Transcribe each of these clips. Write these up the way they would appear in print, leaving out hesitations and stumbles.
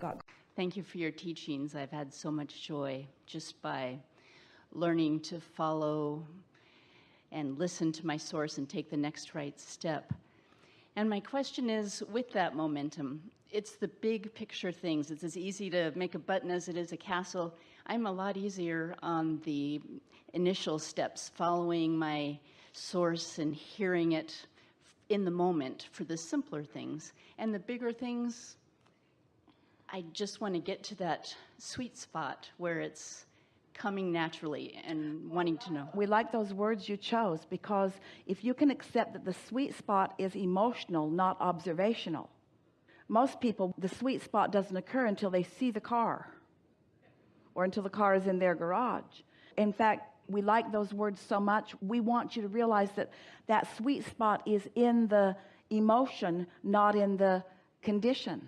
God. Thank you for your teachings. I've had so much joy just by learning to follow and listen to my source and take the next right step. And my question is, with that momentum, it's the big picture things. It's as easy to make a button as it is a castle. I'm a lot easier on the initial steps, following my source and hearing it in the moment for the simpler things. And the bigger things, I just want to get to that sweet spot where it's coming naturally and wanting to know. We like those words you chose, because if you can accept that the sweet spot is emotional, not observational. Most people, the sweet spot doesn't occur until they see the car or until the car is in their garage. In fact, we like those words so much, we want you to realize that that sweet spot is in the emotion, not in the condition.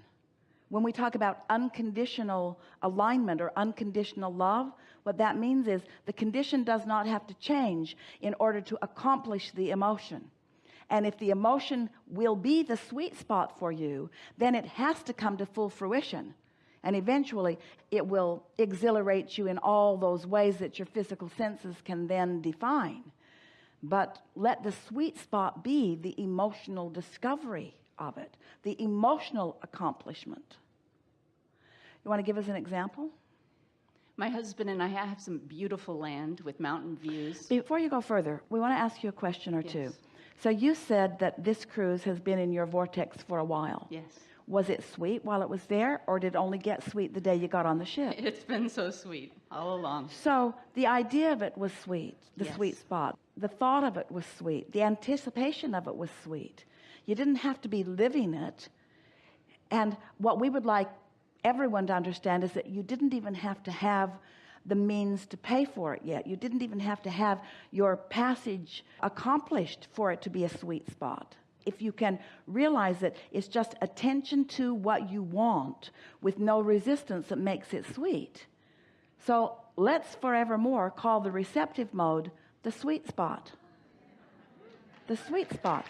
When we talk about unconditional alignment or unconditional love, what that means is the condition does not have to change in order to accomplish the emotion. And if the emotion will be the sweet spot for you, then it has to come to full fruition. And eventually it will exhilarate you in all those ways that your physical senses can then define. But let the sweet spot be the emotional discovery of it, the emotional accomplishment. You want to give us an example? My husband and I have some beautiful land with mountain views. Before you go further, we want to ask you a question or two. So you said that this cruise has been in your vortex for a while. Yes. Was it sweet while it was there, or did it only get sweet the day you got on the ship? It's been so sweet all along. So the idea of it was sweet, the Yes. sweet spot. The thought of it was sweet. The anticipation of it was sweet. You didn't have to be living it. And what we would like everyone to understand is that you didn't even have to have the means to pay for it yet. You didn't even have to have your passage accomplished for it to be a sweet spot. If you can realize that it's just attention to what you want with no resistance that makes it sweet. So let's forevermore call the receptive mode the sweet spot. The sweet spot.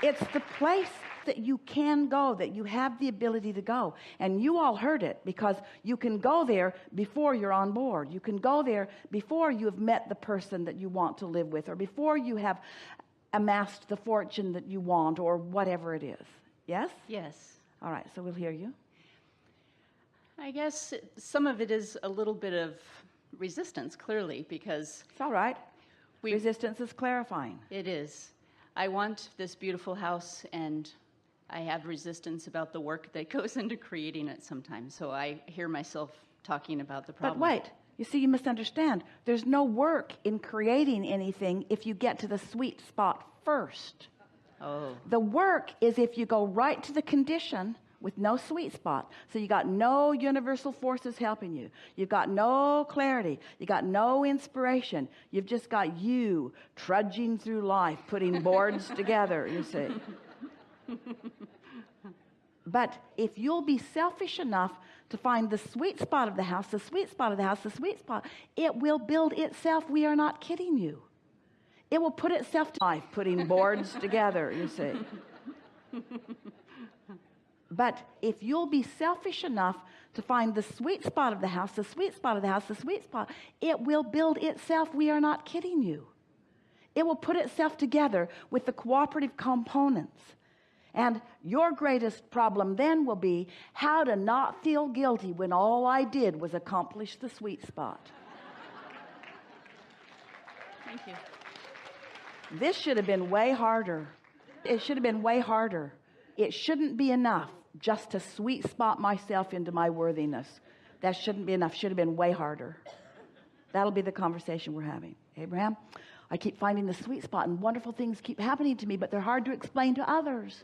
It's the place that you can go, that you have the ability to go. And you all heard it, because you can go there before you're on board. You can go there before you have met the person that you want to live with, or before you have amassed the fortune that you want, or whatever it is. Yes? Yes. All right, so we'll hear you. I guess some of it is a little bit of resistance, clearly, because It's all right. Resistance is clarifying. it is. I want this beautiful house, and I have resistance about the work that goes into creating it sometimes. So I hear myself talking about the problem. But wait, you see, you misunderstand. There's no work in creating anything if you get to the sweet spot first. Oh. The work is if you go right to the condition with no sweet spot. So you got no universal forces helping you. You've got no clarity. You got no inspiration. You've just got you trudging through life, putting boards together, you see. But if you'll be selfish enough to find the sweet spot of the house, the sweet spot of the house, the sweet spot, it will build itself. We are not kidding you. It will put itself to life, putting boards together, you see. But if you'll be selfish enough to find the sweet spot of the house, the sweet spot of the house, the sweet spot, it will build itself. We are not kidding you. It will put itself together with the cooperative components. And your greatest problem then will be how to not feel guilty when all I did was accomplish the sweet spot. Thank you. This should have been way harder. It should have been way harder. It shouldn't be enough just to sweet spot myself into my worthiness. That shouldn't be enough. Should have been way harder. That'll be the conversation we're having. Abraham, I keep finding the sweet spot and wonderful things keep happening to me, but they're hard to explain to others.